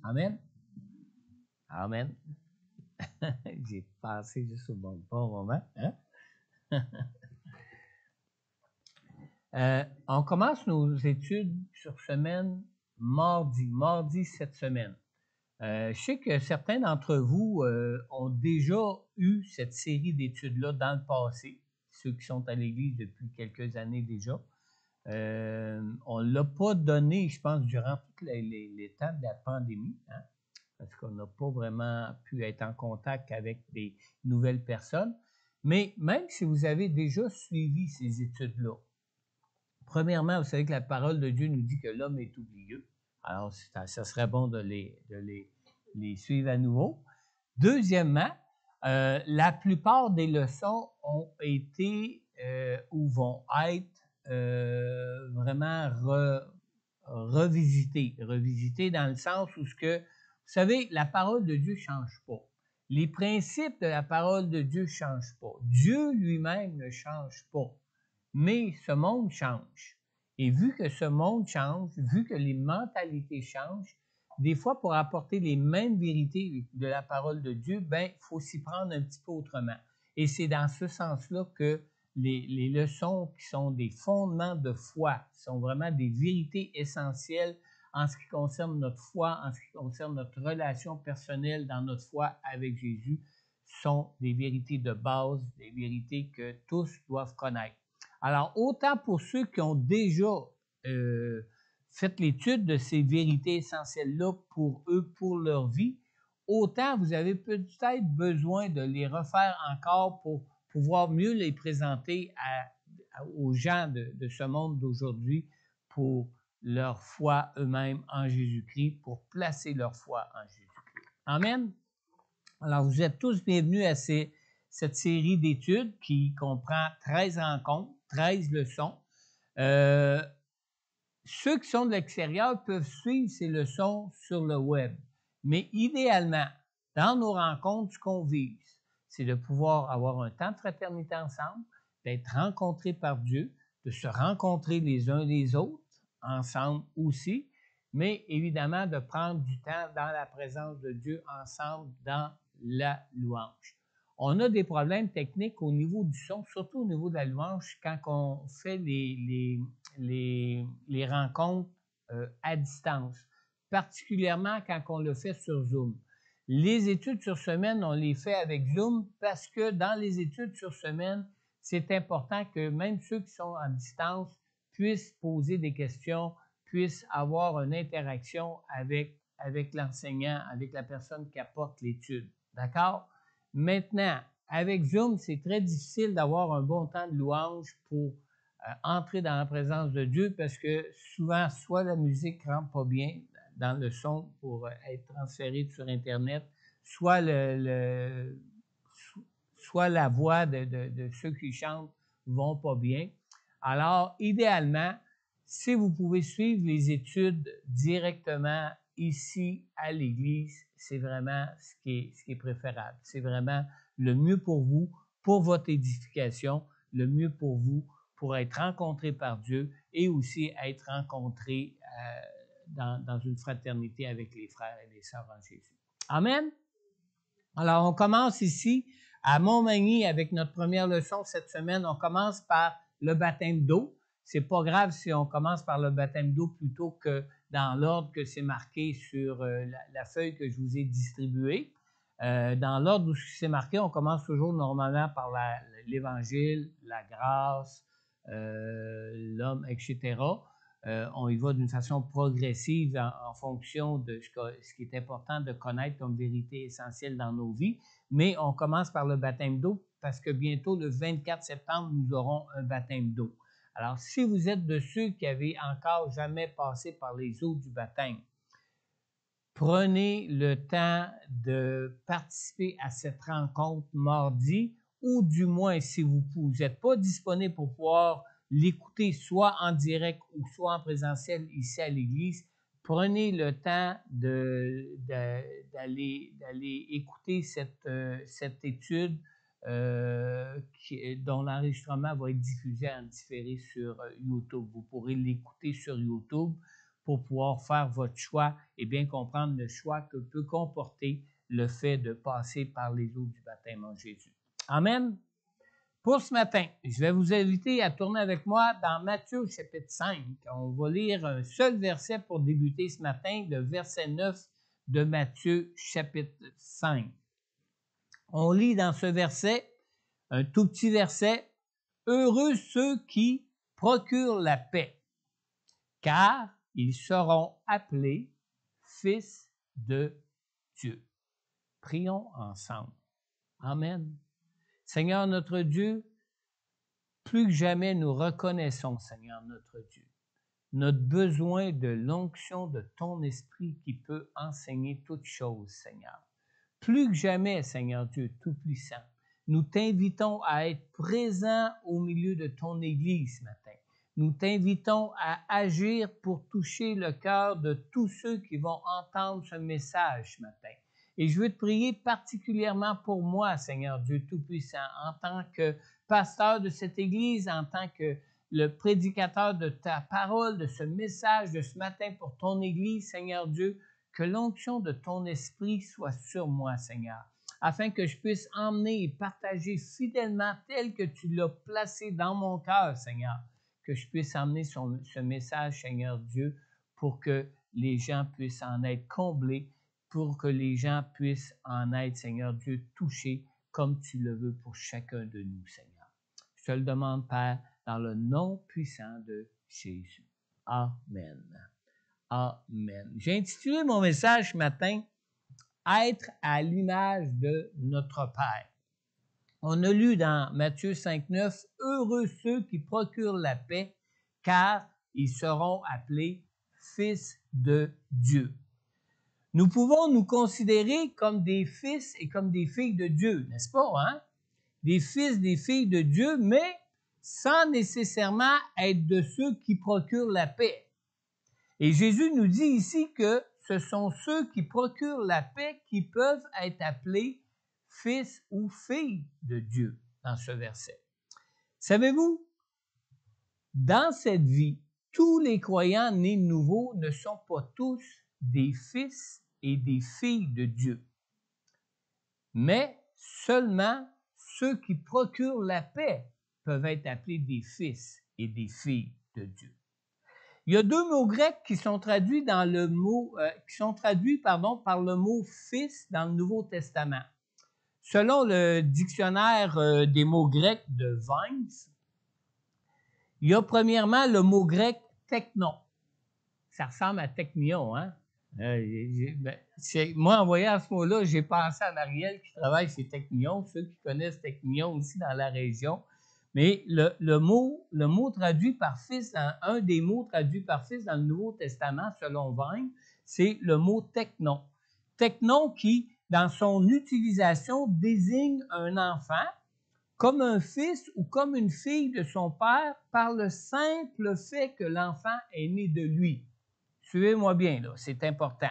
Amen. Amen. J'ai passé juste au bon moment. Hein? On commence nos études sur semaine mardi cette semaine. Je sais que certains d'entre vous ont déjà eu cette série d'études-là dans le passé, ceux qui sont à l'Église depuis quelques années déjà. On ne l'a pas donné, je pense, durant tous les temps de la pandémie, hein, parce qu'on n'a pas vraiment pu être en contact avec des nouvelles personnes. Mais même si vous avez déjà suivi ces études-là, premièrement, vous savez que la parole de Dieu nous dit que l'homme est oublieux. Alors, ça serait bon de les suivre à nouveau. Deuxièmement, la plupart des leçons ont été ou vont être vraiment revisitées dans le sens où vous savez, la parole de Dieu ne change pas. Les principes de la parole de Dieu ne changent pas. Dieu lui-même ne change pas. Mais ce monde change. Et vu que ce monde change, vu que les mentalités changent, des fois, pour apporter les mêmes vérités de la parole de Dieu, il faut s'y prendre un petit peu autrement. Et c'est dans ce sens-là que les leçons qui sont des fondements de foi, sont vraiment des vérités essentielles en ce qui concerne notre foi, en ce qui concerne notre relation personnelle dans notre foi avec Jésus, sont des vérités de base, des vérités que tous doivent connaître. Alors, autant pour ceux qui ont déjà fait l'étude de ces vérités essentielles-là pour eux, pour leur vie, autant vous avez peut-être besoin de les refaire encore pour pouvoir mieux les présenter aux gens de ce monde d'aujourd'hui pour leur foi eux-mêmes en Jésus-Christ, pour placer leur foi en Jésus-Christ. Amen. Alors, vous êtes tous bienvenus à cette série d'études qui comprend 13 rencontres, 13 leçons. Ceux qui sont de l'extérieur peuvent suivre ces leçons sur le web. Mais idéalement, dans nos rencontres, ce qu'on vise, c'est de pouvoir avoir un temps de fraternité ensemble, d'être rencontrés par Dieu, de se rencontrer les uns les autres, ensemble aussi, mais évidemment de prendre du temps dans la présence de Dieu ensemble dans la louange. On a des problèmes techniques au niveau du son, surtout au niveau de la louange, quand on fait les rencontres à distance, particulièrement quand on le fait sur Zoom. Les études sur semaine, on les fait avec Zoom parce que dans les études sur semaine, c'est important que même ceux qui sont à distance puissent poser des questions, puissent avoir une interaction avec l'enseignant, avec la personne qui apporte l'étude. D'accord? Maintenant, avec Zoom, c'est très difficile d'avoir un bon temps de louange pour entrer dans la présence de Dieu parce que souvent, soit la musique ne rentre pas bien dans le son pour être transférée sur Internet, soit la voix de ceux qui chantent ne vont pas bien. Alors, idéalement, si vous pouvez suivre les études directement ici à l'Église, c'est vraiment ce qui est préférable. C'est vraiment le mieux pour vous, pour votre édification, le mieux pour vous, pour être rencontré par Dieu et aussi être rencontré dans une fraternité avec les frères et les sœurs en Jésus. Amen. Alors, on commence ici à Montmagny avec notre première leçon cette semaine. On commence par le baptême d'eau. C'est pas grave si on commence par le baptême d'eau plutôt que dans l'ordre que c'est marqué sur la feuille que je vous ai distribuée. Dans l'ordre où c'est marqué, on commence toujours normalement par l'Évangile, la grâce, l'homme, etc. On y va d'une façon progressive en fonction de ce qui est important de connaître comme vérité essentielle dans nos vies. Mais on commence par le baptême d'eau parce que bientôt, le 24 septembre, nous aurons un baptême d'eau. Alors, si vous êtes de ceux qui avaient encore jamais passé par les eaux du baptême, prenez le temps de participer à cette rencontre mardi ou du moins si vous n'êtes pas disponible pour pouvoir l'écouter soit en direct ou soit en présentiel ici à l'église, prenez le temps d'aller écouter cette étude dont l'enregistrement va être diffusé en différé sur YouTube. Vous pourrez l'écouter sur YouTube pour pouvoir faire votre choix et bien comprendre le choix que peut comporter le fait de passer par les eaux du baptême en Jésus. Amen. Pour ce matin, je vais vous inviter à tourner avec moi dans Matthieu chapitre 5. On va lire un seul verset pour débuter ce matin, le verset 9 de Matthieu chapitre 5. On lit dans ce verset, un tout petit verset, « Heureux ceux qui procurent la paix, car ils seront appelés fils de Dieu. » Prions ensemble. Amen. Seigneur notre Dieu, plus que jamais nous reconnaissons, Seigneur notre Dieu, notre besoin de l'onction de ton esprit qui peut enseigner toutes choses, Seigneur. Plus que jamais, Seigneur Dieu Tout-Puissant, nous t'invitons à être présent au milieu de ton Église ce matin. Nous t'invitons à agir pour toucher le cœur de tous ceux qui vont entendre ce message ce matin. Et je veux te prier particulièrement pour moi, Seigneur Dieu Tout-Puissant, en tant que pasteur de cette Église, en tant que le prédicateur de ta parole, de ce message de ce matin pour ton Église, Seigneur Dieu, que l'onction de ton esprit soit sur moi, Seigneur, afin que je puisse emmener et partager fidèlement tel que tu l'as placé dans mon cœur, Seigneur, que je puisse emmener ce message, Seigneur Dieu, pour que les gens puissent en être comblés, pour que les gens puissent en être, Seigneur Dieu, touchés comme tu le veux pour chacun de nous, Seigneur. Je te le demande, Père, dans le nom puissant de Jésus. Amen. Amen. J'ai intitulé mon message ce matin « Être à l'image de notre Père ». On a lu dans Matthieu 5,9 « Heureux ceux qui procurent la paix, car ils seront appelés fils de Dieu ». Nous pouvons nous considérer comme des fils et comme des filles de Dieu, n'est-ce pas, hein? Des fils, des filles de Dieu, mais sans nécessairement être de ceux qui procurent la paix. Et Jésus nous dit ici que ce sont ceux qui procurent la paix qui peuvent être appelés fils ou filles de Dieu dans ce verset. Savez-vous, dans cette vie, tous les croyants nés de nouveau ne sont pas tous des fils et des filles de Dieu, mais seulement ceux qui procurent la paix peuvent être appelés des fils et des filles de Dieu. Il y a deux mots grecs qui sont traduits par le mot fils dans le Nouveau Testament. Selon le dictionnaire des mots grecs de Vines, il y a premièrement le mot grec technon. Ça ressemble à technion, hein? Moi, en voyant ce mot-là, j'ai pensé à Marielle qui travaille chez Technion, ceux qui connaissent Technion aussi dans la région. Mais le mot traduit par fils, un des mots traduits par fils dans le Nouveau Testament, selon Vine, c'est le mot technon. Technon qui, dans son utilisation, désigne un enfant comme un fils ou comme une fille de son père par le simple fait que l'enfant est né de lui. Suivez-moi bien, là, c'est important.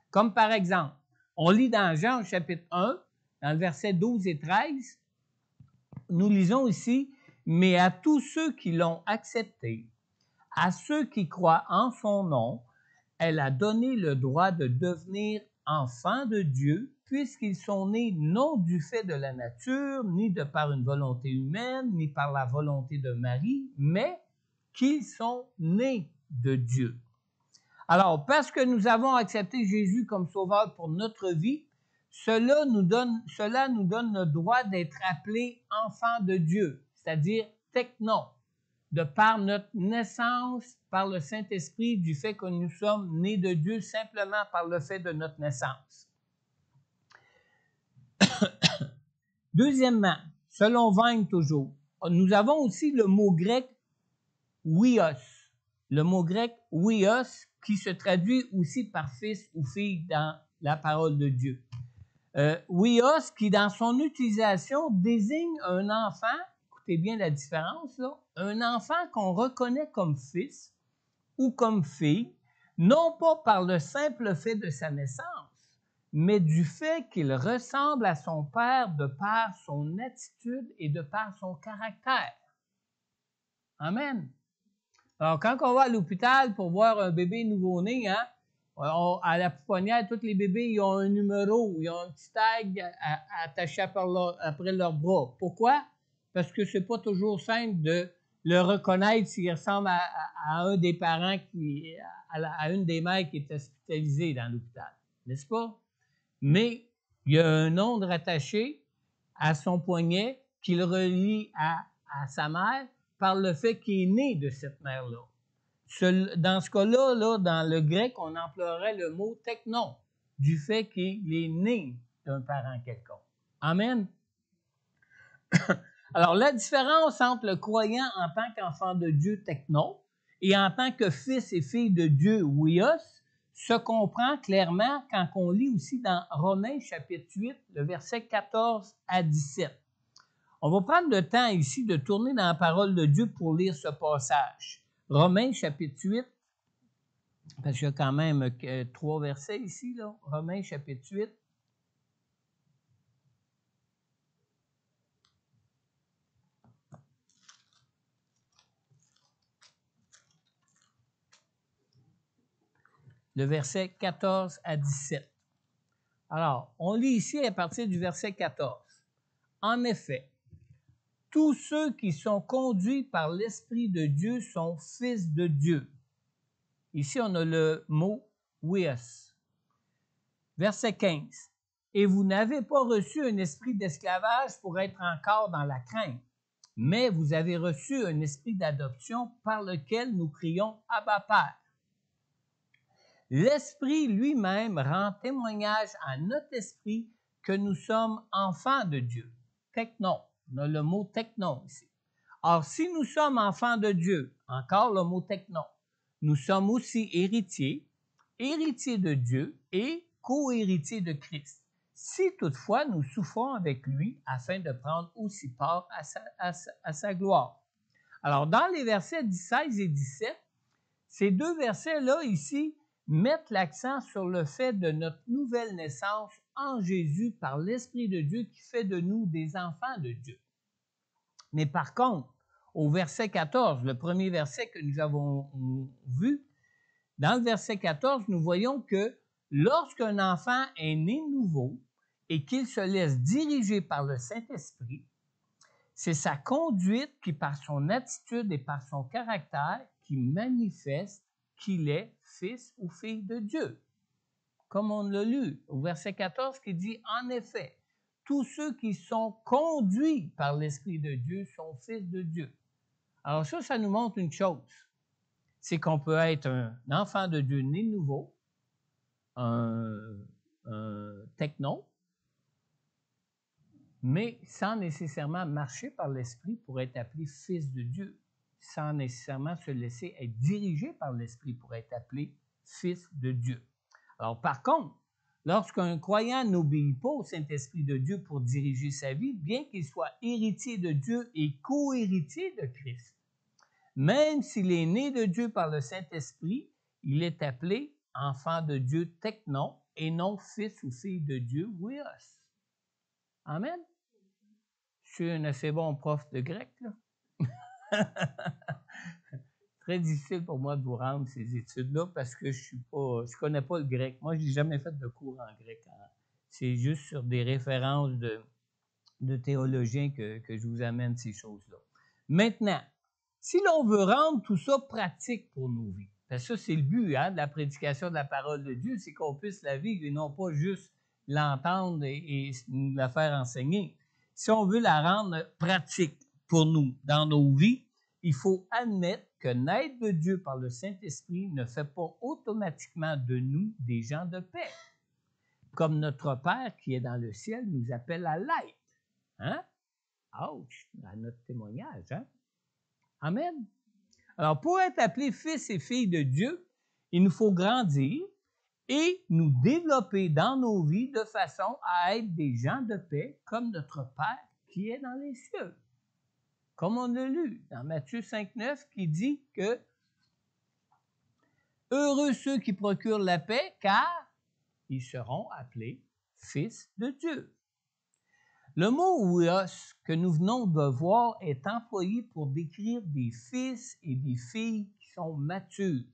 Comme par exemple, on lit dans Jean chapitre 1, dans le verset 12 et 13, nous lisons ici, « Mais à tous ceux qui l'ont accepté, à ceux qui croient en son nom, elle a donné le droit de devenir enfants de Dieu, puisqu'ils sont nés non du fait de la nature, ni de par une volonté humaine, ni par la volonté de Marie, mais qu'ils sont nés de Dieu. » Alors, parce que nous avons accepté Jésus comme sauveur pour notre vie, cela nous donne le droit d'être appelés enfants de Dieu, c'est-à-dire technon, de par notre naissance, par le Saint-Esprit, du fait que nous sommes nés de Dieu simplement par le fait de notre naissance. Deuxièmement, selon Vine toujours, nous avons aussi le mot grec « huios ». Le mot grec « huios » qui se traduit aussi par fils ou fille dans la parole de Dieu. Huios, qui dans son utilisation désigne un enfant, écoutez bien la différence, là, un enfant qu'on reconnaît comme fils ou comme fille, non pas par le simple fait de sa naissance, mais du fait qu'il ressemble à son père de par son attitude et de par son caractère. Amen. Alors, quand on va à l'hôpital pour voir un bébé nouveau-né, hein, à la pouponnière, tous les bébés, ils ont un numéro, ils ont un petit tag attaché après leur bras. Pourquoi? Parce que c'est pas toujours simple de le reconnaître s'il ressemble à un des parents, à une des mères qui est hospitalisée dans l'hôpital. N'est-ce pas? Mais il y a un nom rattaché à son poignet qui le relie à sa mère par le fait qu'il est né de cette mère-là. Dans ce cas-là, là, dans le grec, on emploierait le mot technon, du fait qu'il est né d'un parent quelconque. Amen. Alors, la différence entre le croyant en tant qu'enfant de Dieu, technon, et en tant que fils et fille de Dieu, huios, se comprend clairement quand on lit aussi dans Romains chapitre 8, le verset 14 à 17. On va prendre le temps ici de tourner dans la parole de Dieu pour lire ce passage. Romains chapitre 8, parce qu'il y a quand même 3 versets ici, là. Romains chapitre 8. Le verset 14 à 17. Alors, on lit ici à partir du verset 14. En effet, tous ceux qui sont conduits par l'Esprit de Dieu sont fils de Dieu. Ici, on a le mot huios. Verset 15. Et vous n'avez pas reçu un esprit d'esclavage pour être encore dans la crainte, mais vous avez reçu un esprit d'adoption par lequel nous crions Abba Père. L'Esprit lui-même rend témoignage à notre esprit que nous sommes enfants de Dieu. Technon, on a le mot technon ici. Or, si nous sommes enfants de Dieu, encore le mot technon, nous sommes aussi héritiers, héritiers de Dieu et co-héritiers de Christ. Si toutefois nous souffrons avec lui afin de prendre aussi part à sa gloire. Alors, dans les versets 16 et 17, ces deux versets-là, ici, mettent l'accent sur le fait de notre nouvelle naissance en Jésus par l'Esprit de Dieu qui fait de nous des enfants de Dieu. Mais par contre, au verset 14, le premier verset que nous avons vu, dans le verset 14, nous voyons que lorsqu'un enfant est né nouveau et qu'il se laisse diriger par le Saint-Esprit, c'est sa conduite qui, par son attitude et par son caractère, qui manifeste qu'il est fils ou fille de Dieu. Comme on l'a lu au verset 14 qui dit « En effet, tous ceux qui sont conduits par l'Esprit de Dieu sont fils de Dieu. » Alors ça nous montre une chose. C'est qu'on peut être un enfant de Dieu né nouveau, un technon, mais sans nécessairement marcher par l'Esprit pour être appelé fils de Dieu, sans nécessairement se laisser être dirigé par l'Esprit pour être appelé fils de Dieu. Alors par contre, lorsqu'un croyant n'obéit pas au Saint-Esprit de Dieu pour diriger sa vie, bien qu'il soit héritier de Dieu et co-héritier de Christ, même s'il est né de Dieu par le Saint-Esprit, il est appelé enfant de Dieu technon et non fils ou fille de Dieu huios. Amen. Je suis un assez bon prof de grec, là. Très difficile pour moi de vous rendre ces études-là parce que je connais pas le grec. Moi, je n'ai jamais fait de cours en grec. C'est juste sur des références de théologiens que je vous amène ces choses-là. Maintenant, si l'on veut rendre tout ça pratique pour nos vies, parce que ça, c'est le but de la prédication de la parole de Dieu, c'est qu'on puisse la vivre et non pas juste l'entendre et la faire enseigner. Si on veut la rendre pratique pour nous dans nos vies, il faut admettre que naître de Dieu par le Saint-Esprit ne fait pas automatiquement de nous des gens de paix. Comme notre Père qui est dans le ciel nous appelle à l'être. Hein? Ouch! À notre témoignage, hein? Amen. Alors, pour être appelé fils et fille de Dieu, il nous faut grandir et nous développer dans nos vies de façon à être des gens de paix comme notre Père qui est dans les cieux. Comme on a lu dans Matthieu 5,9 qui dit que « Heureux ceux qui procurent la paix, car ils seront appelés fils de Dieu. » Le mot « ouios » que nous venons de voir est employé pour décrire des fils et des filles qui sont matures,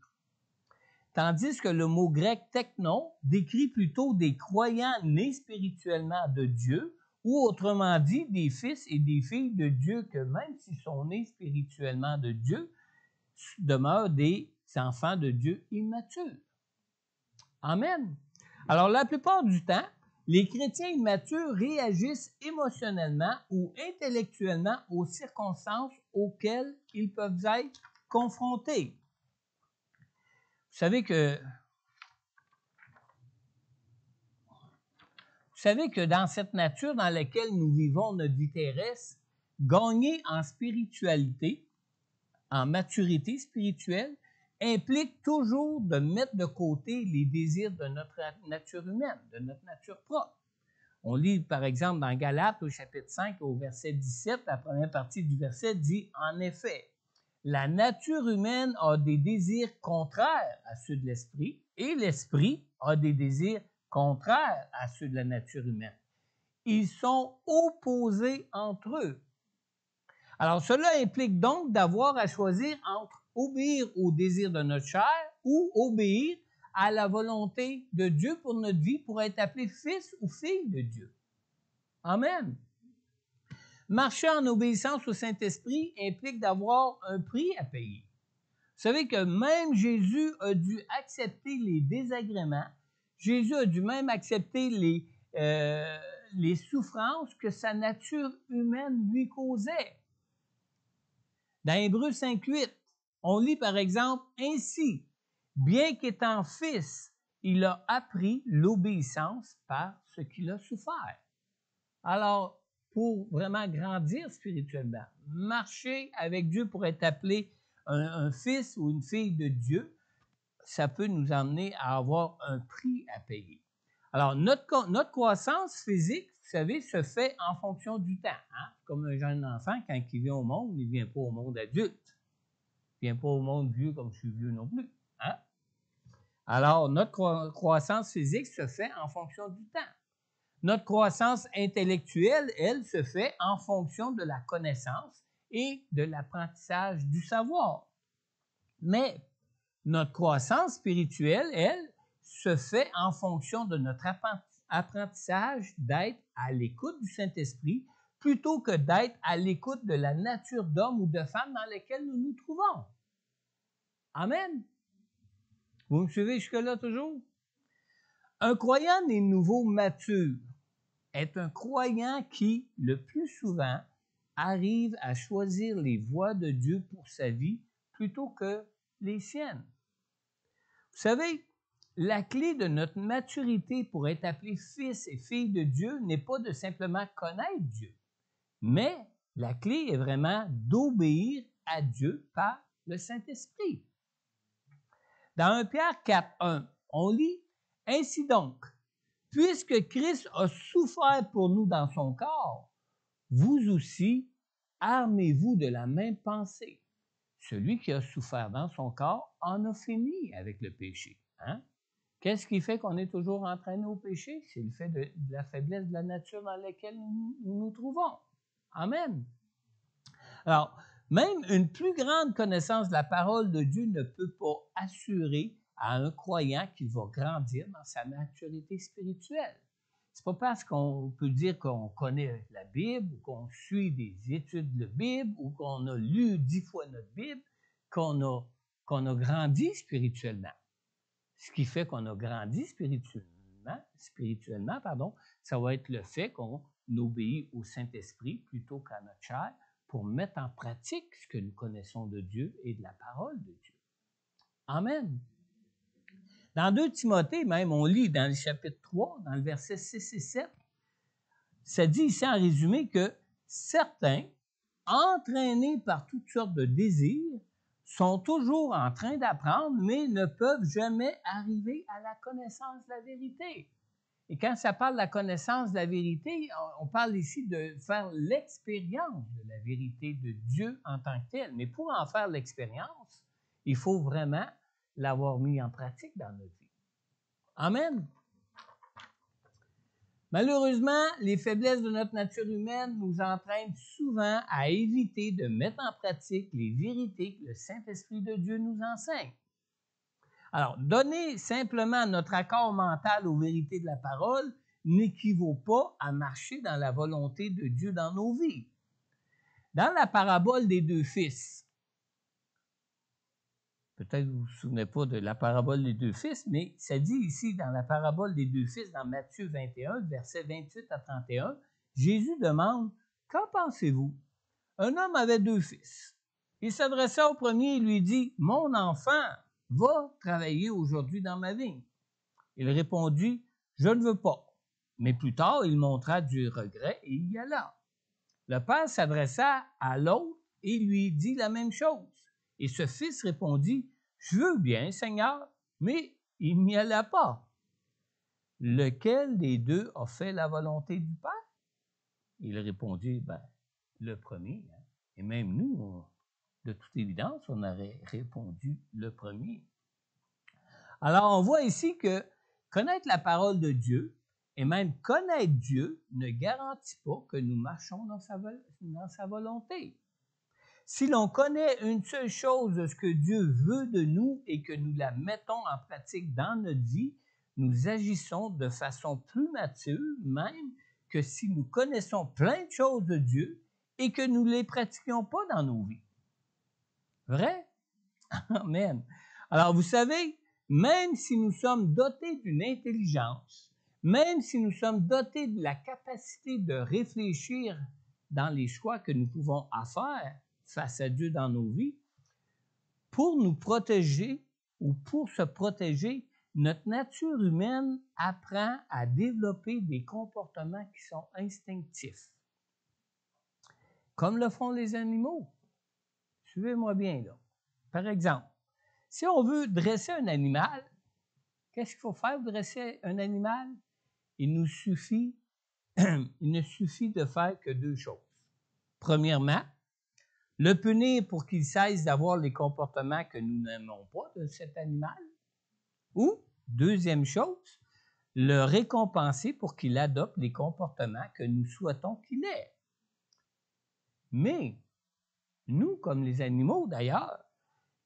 tandis que le mot grec « technon » décrit plutôt des croyants nés spirituellement de Dieu, ou autrement dit, des fils et des filles de Dieu que même s'ils sont nés spirituellement de Dieu, demeurent des enfants de Dieu immatures. Amen. Alors, la plupart du temps, les chrétiens immatures réagissent émotionnellement ou intellectuellement aux circonstances auxquelles ils peuvent être confrontés. Vous savez que dans cette nature dans laquelle nous vivons notre vie terrestre, gagner en spiritualité, en maturité spirituelle, implique toujours de mettre de côté les désirs de notre nature humaine, de notre nature propre. On lit par exemple dans Galates au chapitre 5 au verset 17, la première partie du verset dit « En effet, la nature humaine a des désirs contraires à ceux de l'esprit et l'esprit a des désirs contraires à ceux de la nature humaine. Ils sont opposés entre eux. » Alors, cela implique donc d'avoir à choisir entre obéir aux désirs de notre chair ou obéir à la volonté de Dieu pour notre vie, pour être appelé fils ou fille de Dieu. Amen. Marcher en obéissance au Saint-Esprit implique d'avoir un prix à payer. Vous savez que même Jésus a dû accepter les désagréments, Jésus a dû même accepter les souffrances que sa nature humaine lui causait. Dans Hébreux 5,8, on lit par exemple « Ainsi, bien qu'étant fils, il a appris l'obéissance par ce qu'il a souffert. » Alors, pour vraiment grandir spirituellement, marcher avec Dieu pour être appelé un fils ou une fille de Dieu, ça peut nous amener à avoir un prix à payer. Alors, notre croissance physique, vous savez, se fait en fonction du temps. Hein? Comme un jeune enfant, quand il vient au monde, il ne vient pas au monde adulte. Il ne vient pas au monde vieux comme je suis vieux non plus. Hein? Alors, notre croissance physique se fait en fonction du temps. Notre croissance intellectuelle, elle, se fait en fonction de la connaissance et de l'apprentissage du savoir. Mais notre croissance spirituelle, elle, se fait en fonction de notre apprentissage d'être à l'écoute du Saint-Esprit plutôt que d'être à l'écoute de la nature d'homme ou de femme dans laquelle nous nous trouvons. Amen. Vous me suivez jusque-là toujours? Un croyant né nouveau mature est un croyant qui, le plus souvent, arrive à choisir les voies de Dieu pour sa vie plutôt que les siennes. Vous savez, la clé de notre maturité pour être appelé fils et fille de Dieu n'est pas de simplement connaître Dieu, mais la clé est vraiment d'obéir à Dieu par le Saint-Esprit. Dans 1 Pierre 4,1, on lit « Ainsi donc, puisque Christ a souffert pour nous dans son corps, vous aussi, armez-vous de la même pensée. Celui qui a souffert dans son corps en a fini avec le péché. » Hein? Qu'est-ce qui fait qu'on est toujours entraîné au péché? C'est le fait de la faiblesse de la nature dans laquelle nous nous trouvons. Amen. Alors, même une plus grande connaissance de la parole de Dieu ne peut pas assurer à un croyant qu'il va grandir dans sa maturité spirituelle. C'est pas parce qu'on peut dire qu'on connaît la Bible ou qu'on suit des études de Bible ou qu'on a lu 10 fois notre Bible qu'on a grandi spirituellement. Ce qui fait qu'on a grandi spirituellement, ça va être le fait qu'on obéit au Saint-Esprit plutôt qu'à notre chair pour mettre en pratique ce que nous connaissons de Dieu et de la parole de Dieu. Amen. Dans 2 Timothée, même, on lit dans le chapitre 3, dans le verset 6 et 7, ça dit ici en résumé que certains, entraînés par toutes sortes de désirs, sont toujours en train d'apprendre, mais ne peuvent jamais arriver à la connaissance de la vérité. Et quand ça parle de la connaissance de la vérité, on parle ici de faire l'expérience de la vérité de Dieu en tant que telle. Mais pour en faire l'expérience, il faut vraiment l'avoir mis en pratique dans notre vie. Amen. Malheureusement, les faiblesses de notre nature humaine nous entraînent souvent à éviter de mettre en pratique les vérités que le Saint-Esprit de Dieu nous enseigne. Alors, donner simplement notre accord mental aux vérités de la parole n'équivaut pas à marcher dans la volonté de Dieu dans nos vies. Dans la parabole des deux fils, peut-être que vous ne vous souvenez pas de la parabole des deux fils, mais ça dit ici dans la parabole des deux fils, dans Matthieu 21, versets 28 à 31, Jésus demande « Qu'en pensez-vous? Un homme avait deux fils. Il s'adressa au premier et lui dit « Mon enfant, va travailler aujourd'hui dans ma vigne. » Il répondit « Je ne veux pas. » Mais plus tard, il montra du regret et il y alla. Le père s'adressa à l'autre et lui dit la même chose. Et ce fils répondit « Je veux bien, Seigneur, mais il n'y alla pas. » Lequel des deux a fait la volonté du Père? Il répondit « le premier. » Et même nous, de toute évidence, on aurait répondu le premier. Alors, on voit ici que connaître la parole de Dieu et même connaître Dieu ne garantit pas que nous marchons dans sa volonté. Si l'on connaît une seule chose de ce que Dieu veut de nous et que nous la mettons en pratique dans notre vie, nous agissons de façon plus mature, même que si nous connaissons plein de choses de Dieu et que nous ne les pratiquions pas dans nos vies. Vrai? Amen. Alors, vous savez, même si nous sommes dotés d'une intelligence, même si nous sommes dotés de la capacité de réfléchir dans les choix que nous pouvons faire face à Dieu dans nos vies, pour nous protéger ou pour se protéger, notre nature humaine apprend à développer des comportements qui sont instinctifs, comme le font les animaux. Suivez-moi bien, là. Par exemple, si on veut dresser un animal, qu'est-ce qu'il faut faire pour dresser un animal? Il ne suffit de faire que deux choses. Premièrement, le punir pour qu'il cesse d'avoir les comportements que nous n'aimons pas de cet animal. Ou, deuxième chose, le récompenser pour qu'il adopte les comportements que nous souhaitons qu'il ait. Mais, nous, comme les animaux d'ailleurs,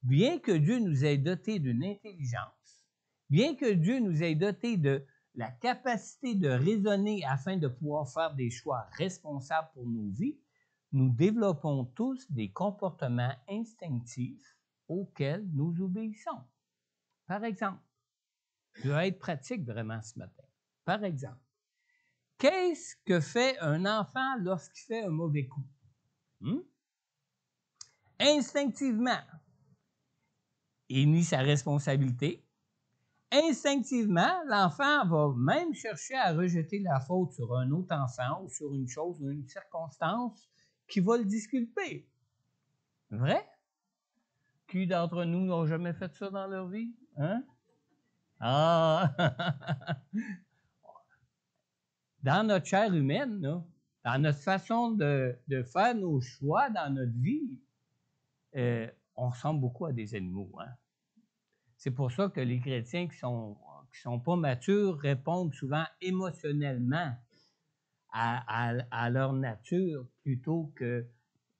bien que Dieu nous ait dotés d'une intelligence, bien que Dieu nous ait dotés de la capacité de raisonner afin de pouvoir faire des choix responsables pour nos vies, nous développons tous des comportements instinctifs auxquels nous obéissons. Par exemple, je vais être pratique vraiment ce matin. Par exemple, qu'est-ce que fait un enfant lorsqu'il fait un mauvais coup? Instinctivement, il nie sa responsabilité. Instinctivement, l'enfant va même chercher à rejeter la faute sur un autre enfant ou sur une chose ou une circonstance qui va le disculper. Vrai? Qui d'entre nous n'ont jamais fait ça dans leur vie? Hein? Ah! Dans notre chair humaine, là, dans notre façon de faire nos choix dans notre vie, on ressemble beaucoup à des animaux. Hein? C'est pour ça que les chrétiens qui sont pas matures répondent souvent émotionnellement à leur nature plutôt que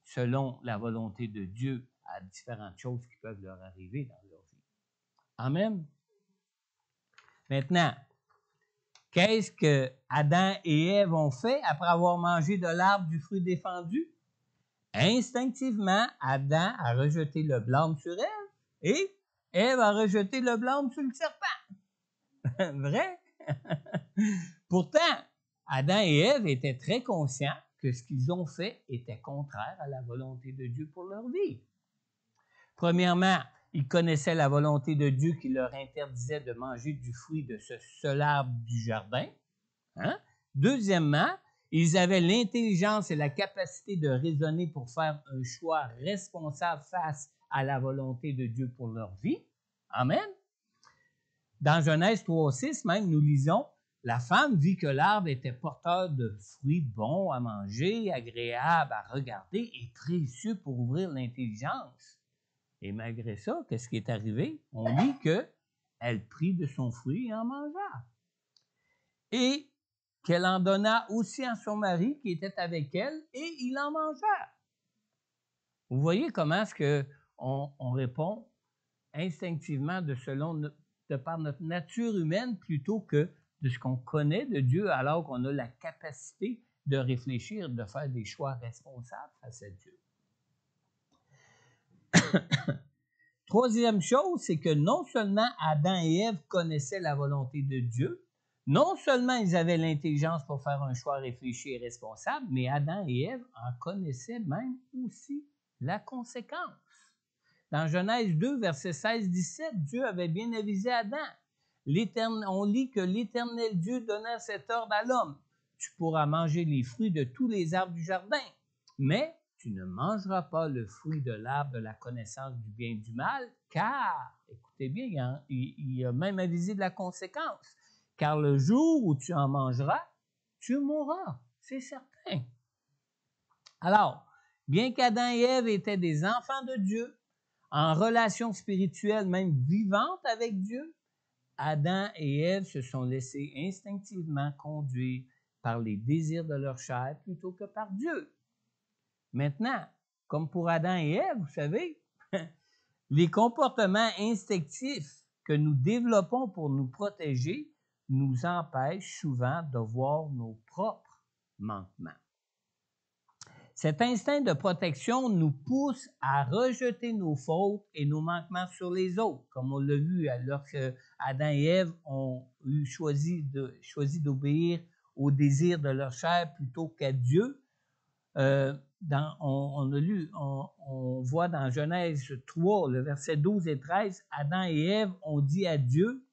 selon la volonté de Dieu à différentes choses qui peuvent leur arriver dans leur vie. Amen. Maintenant, qu'est-ce que Adam et Ève ont fait après avoir mangé de l'arbre du fruit défendu? Instinctivement, Adam a rejeté le blâme sur Ève et Ève a rejeté le blâme sur le serpent. Vrai? Pourtant, Adam et Ève étaient très conscients que ce qu'ils ont fait était contraire à la volonté de Dieu pour leur vie. Premièrement, ils connaissaient la volonté de Dieu qui leur interdisait de manger du fruit de ce seul arbre du jardin. Hein? Deuxièmement, ils avaient l'intelligence et la capacité de raisonner pour faire un choix responsable face à la volonté de Dieu pour leur vie. Amen. Dans Genèse 3:6, même, nous lisons, « La femme vit que l'arbre était porteur de fruits bons à manger, agréables à regarder et précieux pour ouvrir l'intelligence. » Et malgré ça, qu'est-ce qui est arrivé? On lit qu'elle prit de son fruit et en mangea. Et qu'elle en donna aussi à son mari qui était avec elle, et il en mangea. Vous voyez comment est-ce qu'on répond instinctivement de par notre nature humaine plutôt que de ce qu'on connaît de Dieu, alors qu'on a la capacité de réfléchir, de faire des choix responsables face à Dieu. Troisième chose, c'est que non seulement Adam et Ève connaissaient la volonté de Dieu, non seulement ils avaient l'intelligence pour faire un choix réfléchi et responsable, mais Adam et Ève en connaissaient même aussi la conséquence. Dans Genèse 2, versets 16-17, Dieu avait bien avisé Adam. On lit que l'Éternel Dieu donna cet ordre à l'homme. Tu pourras manger les fruits de tous les arbres du jardin, mais tu ne mangeras pas le fruit de l'arbre de la connaissance du bien et du mal, car, écoutez bien, il a même avisé de la conséquence, car le jour où tu en mangeras, tu mourras, c'est certain. Alors, bien qu'Adam et Ève étaient des enfants de Dieu, en relation spirituelle même vivante avec Dieu, Adam et Ève se sont laissés instinctivement conduire par les désirs de leur chair plutôt que par Dieu. Maintenant, comme pour Adam et Ève, vous savez, les comportements instinctifs que nous développons pour nous protéger nous empêchent souvent de voir nos propres manquements. Cet instinct de protection nous pousse à rejeter nos fautes et nos manquements sur les autres, comme on l'a vu lorsque Adam et Ève ont choisi d'obéir aux désirs de leur chair plutôt qu'à Dieu. On voit dans Genèse 3, le verset 12 et 13, Adam et Ève ont dit à Dieu,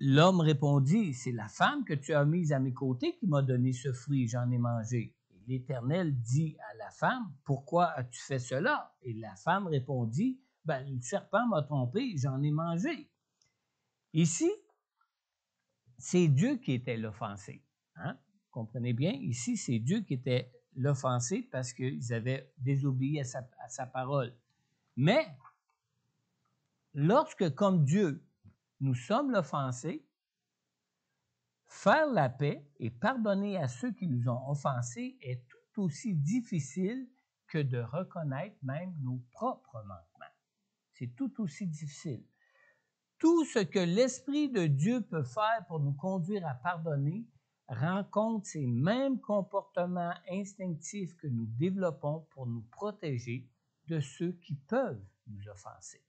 l'homme répondit, c'est la femme que tu as mise à mes côtés qui m'a donné ce fruit, j'en ai mangé. Et l'Éternel dit à la femme, pourquoi as-tu fait cela? Et la femme répondit, le serpent m'a trompé, j'en ai mangé. Ici, c'est Dieu qui était l'offensé. Hein? Comprenez bien, ici, c'est Dieu qui était l'offensé parce qu'ils avaient désobéi à sa parole. Mais, lorsque, comme Dieu, nous sommes l'offensé, faire la paix et pardonner à ceux qui nous ont offensés est tout aussi difficile que de reconnaître même nos propres manquements. C'est tout aussi difficile. Tout ce que l'Esprit de Dieu peut faire pour nous conduire à pardonner rencontre ces mêmes comportements instinctifs que nous développons pour nous protéger de ceux qui peuvent nous offenser.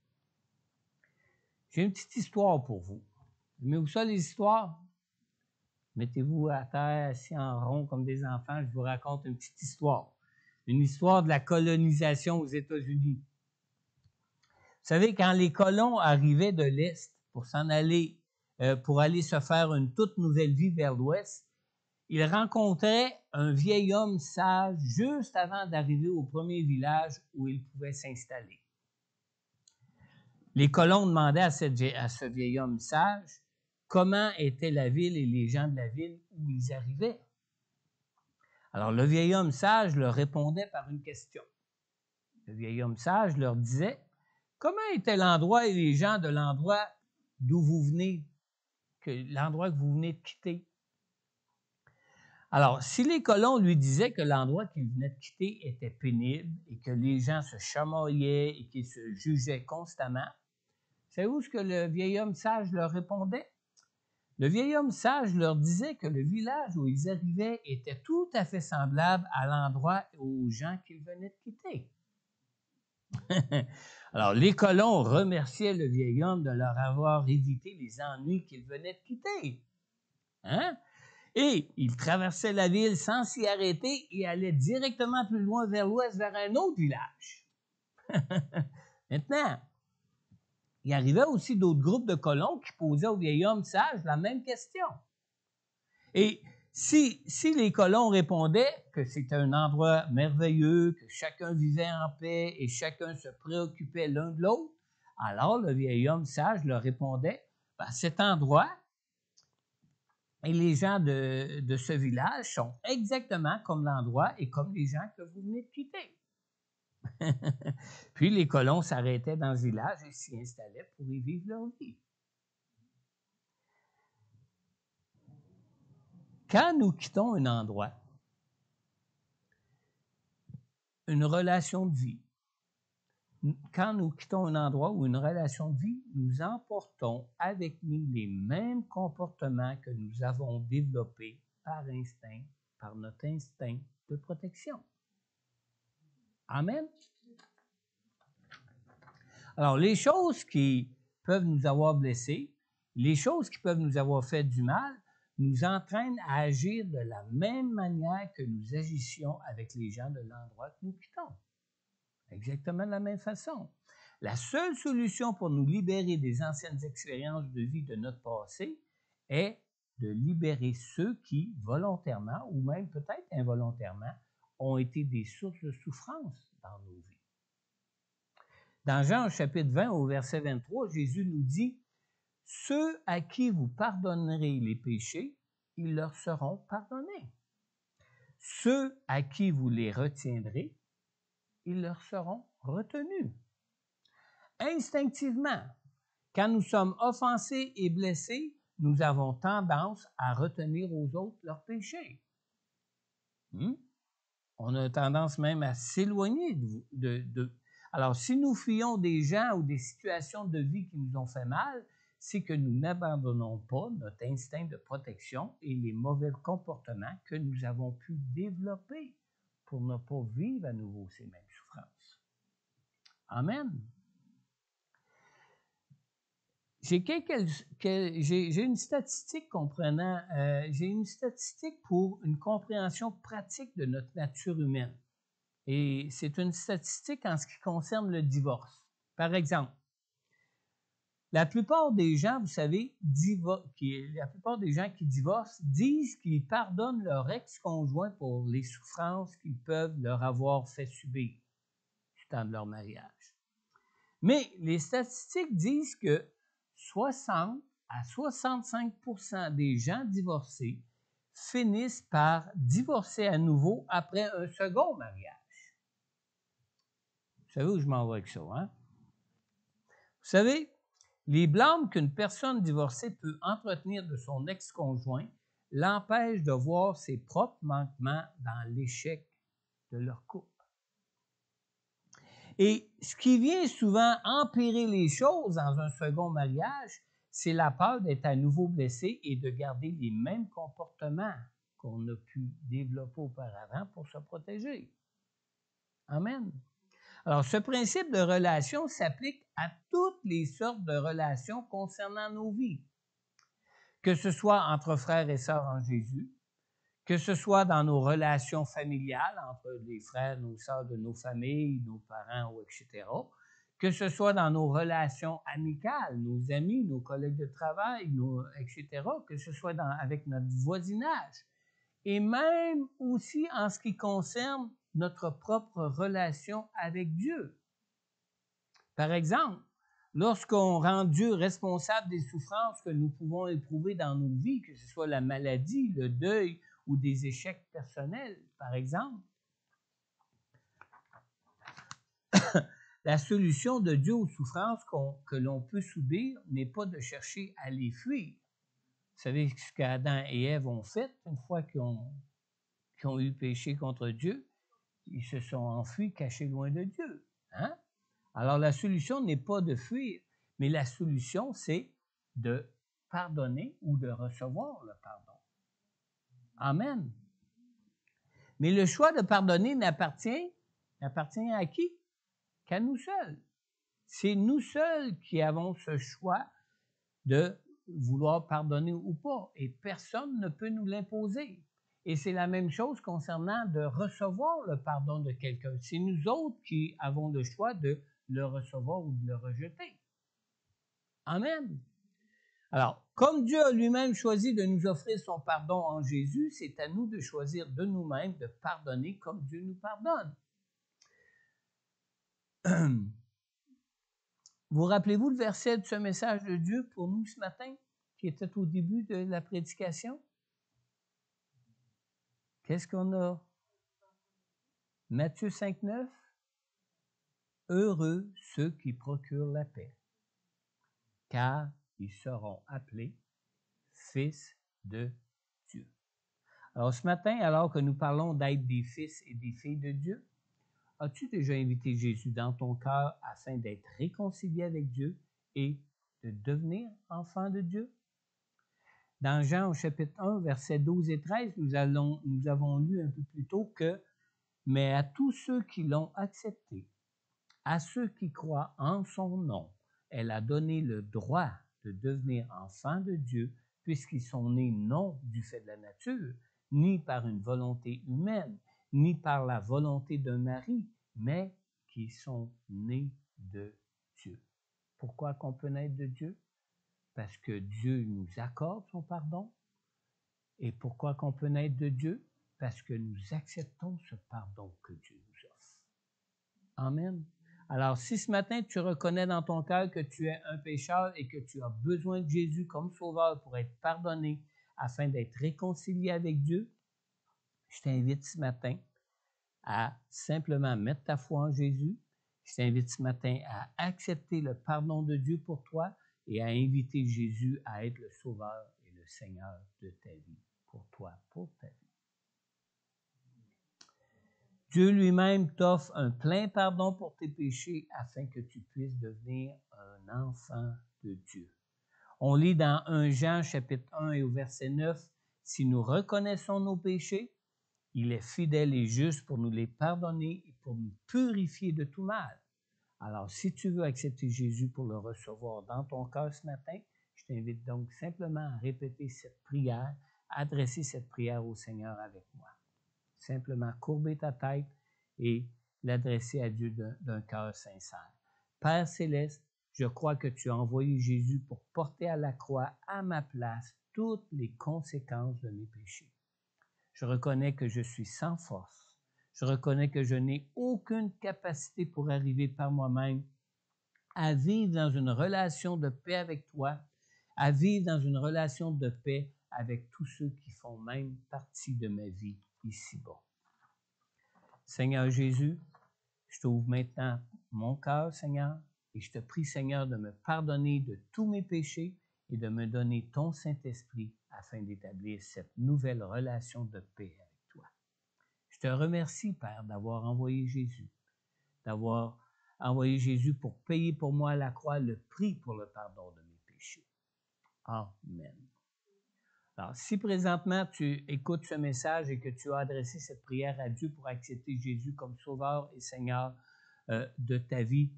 J'ai une petite histoire pour vous. Aimez-vous ça, les histoires? Mettez-vous à terre, assis en rond comme des enfants, je vous raconte une petite histoire. Une histoire de la colonisation aux États-Unis. Vous savez, quand les colons arrivaient de l'Est pour pour aller se faire une toute nouvelle vie vers l'Ouest, ils rencontraient un vieil homme sage juste avant d'arriver au premier village où ils pouvaient s'installer. Les colons demandaient à ce vieil homme sage comment était la ville et les gens de la ville où ils arrivaient. Alors, le vieil homme sage leur répondait par une question. Le vieil homme sage leur disait, « Comment était l'endroit et les gens de l'endroit d'où vous venez, l'endroit que vous venez de quitter? » Alors, si les colons lui disaient que l'endroit qu'ils venaient de quitter était pénible et que les gens se chamaillaient et qu'ils se jugeaient constamment, savez-vous ce que le vieil homme sage leur répondait? Le vieil homme sage leur disait que le village où ils arrivaient était tout à fait semblable à l'endroit aux gens qu'ils venaient de quitter. Alors, les colons remerciaient le vieil homme de leur avoir évité les ennuis qu'ils venaient de quitter. Hein? Et ils traversaient la ville sans s'y arrêter et allaient directement plus loin vers l'ouest, vers un autre village. Maintenant, il arrivait aussi d'autres groupes de colons qui posaient au vieil homme sage la même question. Et Si les colons répondaient que c'était un endroit merveilleux, que chacun vivait en paix et chacun se préoccupait l'un de l'autre, alors le vieil homme sage leur répondait, ben, cet endroit et les gens de ce village sont exactement comme l'endroit et comme les gens que vous venez de quitter. Puis les colons s'arrêtaient dans ce village et s'y installaient pour y vivre leur vie. Quand nous quittons un endroit, une relation de vie, quand nous quittons un endroit ou une relation de vie, nous emportons avec nous les mêmes comportements que nous avons développés par instinct, par notre instinct de protection. Amen. Alors, les choses qui peuvent nous avoir blessés, les choses qui peuvent nous avoir fait du mal, nous entraînent à agir de la même manière que nous agissions avec les gens de l'endroit que nous quittons. Exactement de la même façon. La seule solution pour nous libérer des anciennes expériences de vie de notre passé est de libérer ceux qui, volontairement ou même peut-être involontairement, ont été des sources de souffrance dans nos vies. Dans Jean chapitre 20 au verset 23, Jésus nous dit « Ceux à qui vous pardonnerez les péchés, ils leur seront pardonnés. Ceux à qui vous les retiendrez, ils leur seront retenus. » Instinctivement, quand nous sommes offensés et blessés, nous avons tendance à retenir aux autres leurs péchés. On a tendance même à s'éloigner de. Alors, si nous fuyons des gens ou des situations de vie qui nous ont fait mal, c'est que nous n'abandonnons pas notre instinct de protection et les mauvais comportements que nous avons pu développer pour ne pas vivre à nouveau ces mêmes souffrances. Amen. J'ai une statistique comprenant, j'ai une statistique pour une compréhension pratique de notre nature humaine. Et c'est une statistique en ce qui concerne le divorce. Par exemple, la plupart des gens, vous savez, la plupart des gens qui divorcent disent qu'ils pardonnent leur ex-conjoint pour les souffrances qu'ils peuvent leur avoir fait subir du temps de leur mariage. Mais les statistiques disent que 60 à 65% des gens divorcés finissent par divorcer à nouveau après un second mariage. Vous savez où je m'en vais avec ça, hein? Vous savez, les blâmes qu'une personne divorcée peut entretenir de son ex-conjoint l'empêchent de voir ses propres manquements dans l'échec de leur couple. Et ce qui vient souvent empirer les choses dans un second mariage, c'est la peur d'être à nouveau blessé et de garder les mêmes comportements qu'on a pu développer auparavant pour se protéger. Amen. Alors, ce principe de relation s'applique à toutes les sortes de relations concernant nos vies, que ce soit entre frères et sœurs en Jésus, que ce soit dans nos relations familiales, entre les frères, nos sœurs de nos familles, nos parents, etc., que ce soit dans nos relations amicales, nos amis, nos collègues de travail, etc., que ce soit avec notre voisinage, et même aussi en ce qui concerne notre propre relation avec Dieu. Par exemple, lorsqu'on rend Dieu responsable des souffrances que nous pouvons éprouver dans nos vies, que ce soit la maladie, le deuil ou des échecs personnels, par exemple, la solution de Dieu aux souffrances que l'on peut subir n'est pas de chercher à les fuir. Vous savez ce qu'Adam et Ève ont fait une fois qu'ils ont eu péché contre Dieu? Ils se sont enfuis, cachés loin de Dieu. Hein? Alors, la solution n'est pas de fuir, mais la solution, c'est de pardonner ou de recevoir le pardon. Amen. Mais le choix de pardonner n'appartient à qui? Qu'à nous seuls. C'est nous seuls qui avons ce choix de vouloir pardonner ou pas, et personne ne peut nous l'imposer. Et c'est la même chose concernant de recevoir le pardon de quelqu'un. C'est nous autres qui avons le choix de le recevoir ou de le rejeter. Amen. Alors, comme Dieu a lui-même choisi de nous offrir son pardon en Jésus, c'est à nous de choisir de nous-mêmes de pardonner comme Dieu nous pardonne. Vous rappelez-vous le verset de ce message de Dieu pour nous ce matin, qui était au début de la prédication? Qu'est-ce qu'on a? Matthieu 5,9. Heureux ceux qui procurent la paix, car ils seront appelés fils de Dieu. Alors ce matin, alors que nous parlons d'être des fils et des filles de Dieu, as-tu déjà invité Jésus dans ton cœur afin d'être réconcilié avec Dieu et de devenir enfant de Dieu? Dans Jean au chapitre 1, versets 12 et 13, nous avons lu un peu plus tôt que « Mais à tous ceux qui l'ont accepté, à ceux qui croient en son nom, elle a donné le droit de devenir enfants de Dieu, puisqu'ils sont nés non du fait de la nature, ni par une volonté humaine, ni par la volonté d'un mari, mais qui sont nés de Dieu. » Pourquoi qu'on peut naître de Dieu? Parce que Dieu nous accorde son pardon. Et pourquoi qu'on peut naître de Dieu? Parce que nous acceptons ce pardon que Dieu nous offre. Amen. Alors, si ce matin, tu reconnais dans ton cœur que tu es un pécheur et que tu as besoin de Jésus comme sauveur pour être pardonné afin d'être réconcilié avec Dieu, je t'invite ce matin à simplement mettre ta foi en Jésus. Je t'invite ce matin à accepter le pardon de Dieu pour toi et à inviter Jésus à être le sauveur et le Seigneur de ta vie, pour toi, pour ta vie. Dieu lui-même t'offre un plein pardon pour tes péchés afin que tu puisses devenir un enfant de Dieu. On lit dans 1 Jean chapitre 1 et au verset 9, « Si nous reconnaissons nos péchés, il est fidèle et juste pour nous les pardonner et pour nous purifier de tout mal. » Alors, si tu veux accepter Jésus pour le recevoir dans ton cœur ce matin, je t'invite donc simplement à répéter cette prière, à adresser cette prière au Seigneur avec moi. Simplement courber ta tête et l'adresser à Dieu d'un cœur sincère. Père céleste, je crois que tu as envoyé Jésus pour porter à la croix à ma place toutes les conséquences de mes péchés. Je reconnais que je suis sans force. Je reconnais que je n'ai aucune capacité pour arriver par moi-même à vivre dans une relation de paix avec toi, à vivre dans une relation de paix avec tous ceux qui font même partie de ma vie ici-bas. Seigneur Jésus, je t'ouvre maintenant mon cœur, Seigneur, et je te prie, Seigneur, de me pardonner de tous mes péchés et de me donner ton Saint-Esprit afin d'établir cette nouvelle relation de paix avec toi. Je te remercie, Père, d'avoir envoyé Jésus pour payer pour moi à la croix le prix pour le pardon de mes péchés. Amen. Alors, si présentement tu écoutes ce message et que tu as adressé cette prière à Dieu pour accepter Jésus comme Sauveur et Seigneur de ta vie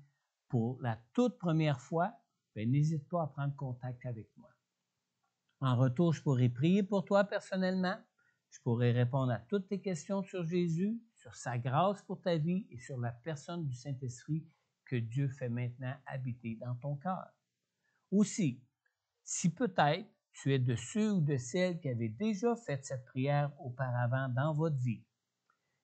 pour la toute première fois, ben, n'hésite pas à prendre contact avec moi. En retour, je pourrai prier pour toi personnellement. Je pourrai répondre à toutes tes questions sur Jésus, sur sa grâce pour ta vie et sur la personne du Saint-Esprit que Dieu fait maintenant habiter dans ton cœur. Aussi, si peut-être tu es de ceux ou de celles qui avaient déjà fait cette prière auparavant dans votre vie,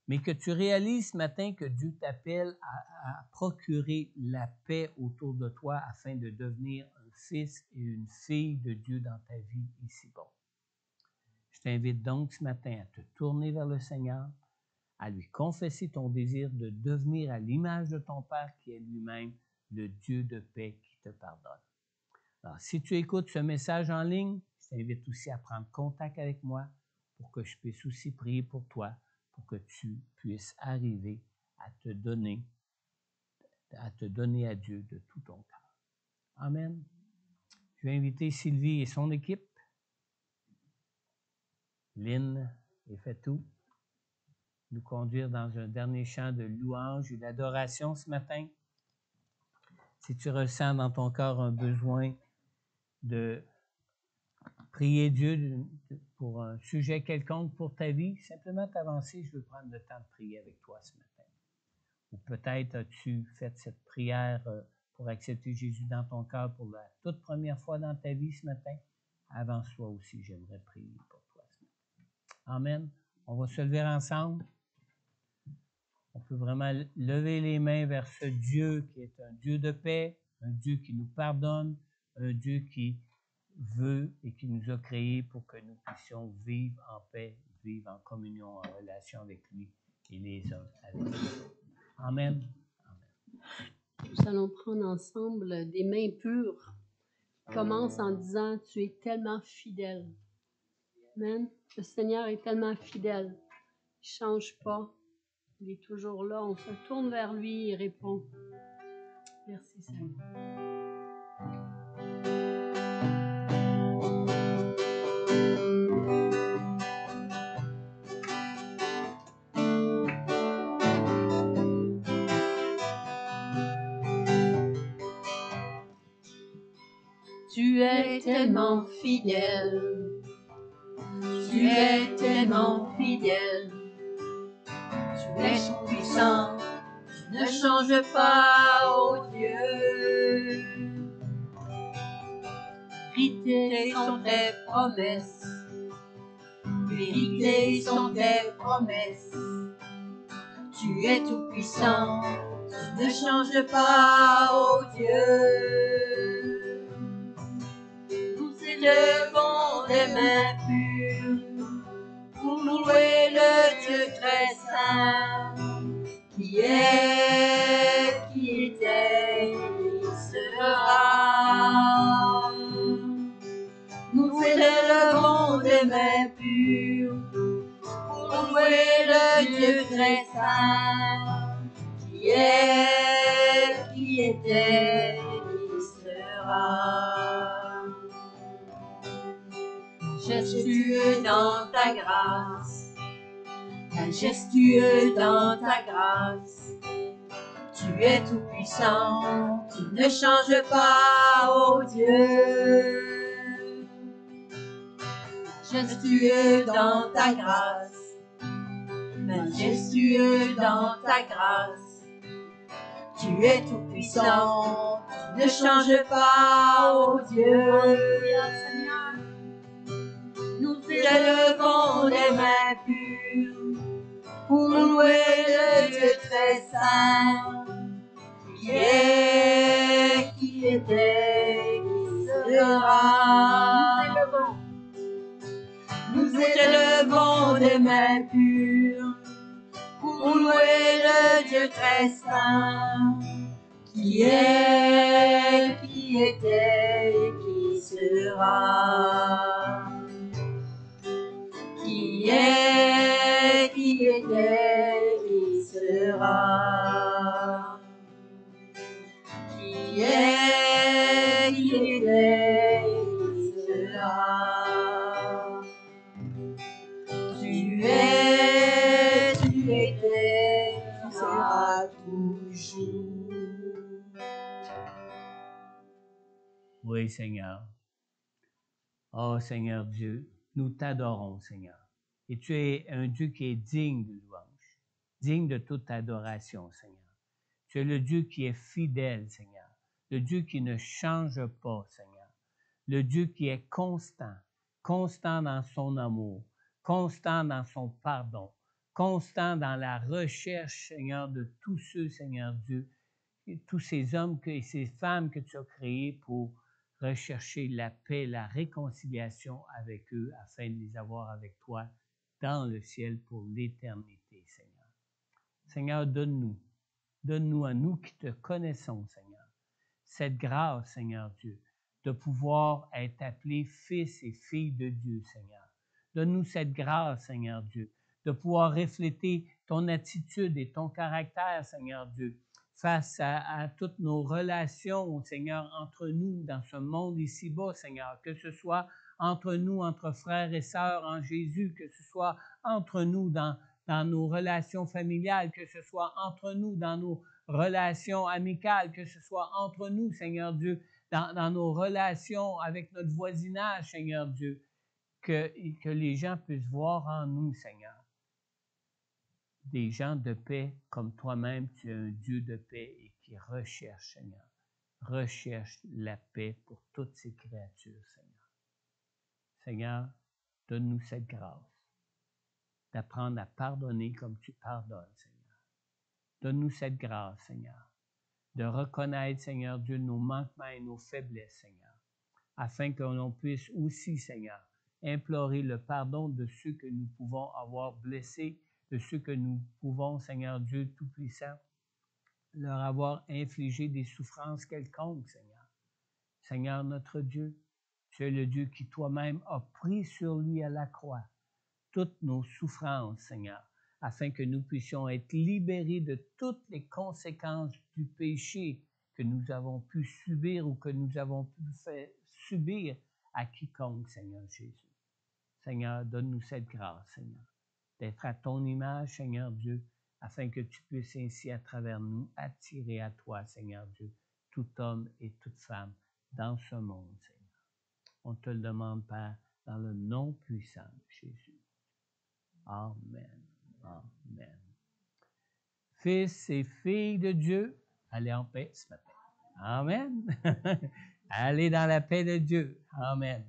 mais que tu réalises ce matin que Dieu t'appelle à procurer la paix autour de toi afin de devenir un fils et une fille de Dieu dans ta vie ici-bas. Je t'invite donc ce matin à te tourner vers le Seigneur, à lui confesser ton désir de devenir à l'image de ton Père qui est lui-même le Dieu de paix qui te pardonne. Alors, si tu écoutes ce message en ligne, je t'invite aussi à prendre contact avec moi pour que je puisse aussi prier pour toi, pour que tu puisses arriver à te donner à Dieu de tout ton cœur. Amen. Je vais inviter Sylvie et son équipe, Lynn et Fatou, nous conduire dans un dernier chant de louange et d'adoration ce matin. Si tu ressens dans ton cœur un besoin de prier Dieu pour un sujet quelconque pour ta vie, simplement t'avancer, je veux prendre le temps de prier avec toi ce matin. Ou peut-être as-tu fait cette prière pour accepter Jésus dans ton cœur pour la toute première fois dans ta vie ce matin, avance-toi aussi, j'aimerais prier pour toi ce matin. Amen. On va se lever ensemble. On peut vraiment lever les mains vers ce Dieu qui est un Dieu de paix, un Dieu qui nous pardonne, un Dieu qui veut et qui nous a créés pour que nous puissions vivre en paix, vivre en communion, en relation avec lui et les uns avec les autres. Amen. Nous allons prendre ensemble des mains pures. Commence en disant, tu es tellement fidèle. Amen. Le Seigneur est tellement fidèle. Il ne change pas. Il est toujours là. On se tourne vers lui et répond. Merci Seigneur. Tu es tellement fidèle. Tu es tellement fidèle. Tu es puissant. Tu ne changes pas, oh Dieu. Vérité sont tes promesses. Vérité sont tes promesses. Tu es tout puissant. Tu ne changes pas, oh Dieu. Nous élevons des mains pures pour louer le Dieu très saint, qui était, qui sera. Nous élevons des mains pures pour louer le Dieu très saint, qui était, qui sera. Majestueux dans ta grâce, majestueux dans ta grâce, tu es tout puissant, tu ne changes pas, ô Dieu. Majestueux dans ta grâce, majestueux dans ta grâce, tu es tout puissant, tu ne changes pas, ô Dieu. Nous élevons les mains pures pour louer le Dieu très saint, qui était, qui sera. Nous élevons les mains pures pour louer le Dieu très saint, qui était, qui sera. Qui était, qui sera. Qui était, qui sera. Tu étais, tu seras toujours. Oui, Seigneur. Oh, Seigneur Dieu, nous t'adorons, Seigneur. Et tu es un Dieu qui est digne de louange, digne de toute adoration, Seigneur. Tu es le Dieu qui est fidèle, Seigneur. Le Dieu qui ne change pas, Seigneur. Le Dieu qui est constant, constant dans son amour, constant dans son pardon, constant dans la recherche, Seigneur, de tous ceux, Seigneur Dieu, tous ces hommes et ces femmes que tu as créés pour rechercher la paix, la réconciliation avec eux afin de les avoir avec toi dans le ciel pour l'éternité, Seigneur. Seigneur, donne-nous à nous qui te connaissons, Seigneur, cette grâce, Seigneur Dieu, de pouvoir être appelés fils et filles de Dieu, Seigneur. Donne-nous cette grâce, Seigneur Dieu, de pouvoir refléter ton attitude et ton caractère, Seigneur Dieu, face à toutes nos relations, Seigneur, entre nous dans ce monde ici-bas, Seigneur, que ce soit entre nous, entre frères et sœurs en Jésus, que ce soit entre nous dans nos relations familiales, que ce soit entre nous dans nos relations amicales, que ce soit entre nous, Seigneur Dieu, dans nos relations avec notre voisinage, Seigneur Dieu, que les gens puissent voir en nous, Seigneur, des gens de paix comme toi-même, tu es un Dieu de paix et qui recherche, Seigneur, recherche la paix pour toutes ces créatures, Seigneur. Seigneur, donne-nous cette grâce d'apprendre à pardonner comme tu pardonnes, Seigneur. Donne-nous cette grâce, Seigneur, de reconnaître, Seigneur Dieu, nos manquements et nos faiblesses, Seigneur, afin que l'on puisse aussi, Seigneur, implorer le pardon de ceux que nous pouvons avoir blessés, de ceux que nous pouvons, Seigneur Dieu Tout-Puissant, leur avoir infligé des souffrances quelconques, Seigneur. Seigneur notre Dieu, tu es le Dieu qui toi-même a pris sur lui à la croix toutes nos souffrances, Seigneur, afin que nous puissions être libérés de toutes les conséquences du péché que nous avons pu subir ou que nous avons pu faire subir à quiconque, Seigneur Jésus. Seigneur, donne-nous cette grâce, Seigneur, d'être à ton image, Seigneur Dieu, afin que tu puisses ainsi, à travers nous, attirer à toi, Seigneur Dieu, tout homme et toute femme dans ce monde, Seigneur. On te le demande, Père, dans le nom puissant de Jésus. Amen. Amen. Fils et filles de Dieu, allez en paix ce matin. Amen. Allez dans la paix de Dieu. Amen.